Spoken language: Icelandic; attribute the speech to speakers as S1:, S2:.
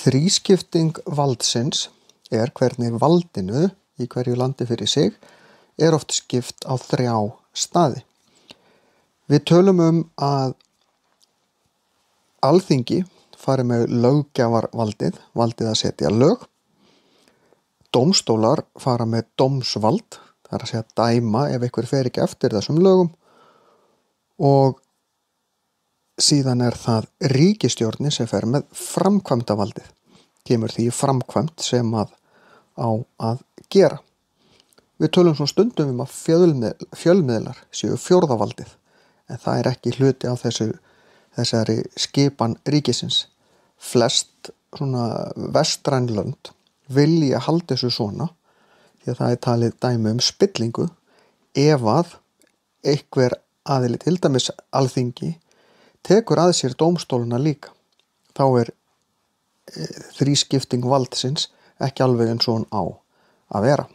S1: Þrískipting valdsins hvernig valdinu í hverju landi fyrir sig oft skipt á 3 staði. Við tölum að Alþingi fari með löggjafarvaldið, valdið að setja lög. Dómstólar fara með dómsvald, það að segja dæma ef einhver fer ekki eftir þessum lögum. Og síðan það ríkisstjórnin sem fer með framkvæmdavaldið. Kemur því framkvæmd sem á að gera. Við tölum svo stundum að fjölmiðlar séu 4. valdið, en það ekki hluti á þessari skipan ríkisins. Flest svona vestræn lönd vilja halda þessu svona, því að það talið dæmi spillingu ef að einhver aðili, til dæmis Alþingi, tekur að sér dómstólana líka. Þá þrískipting valdsins ekki alveg eins og hún á að vera.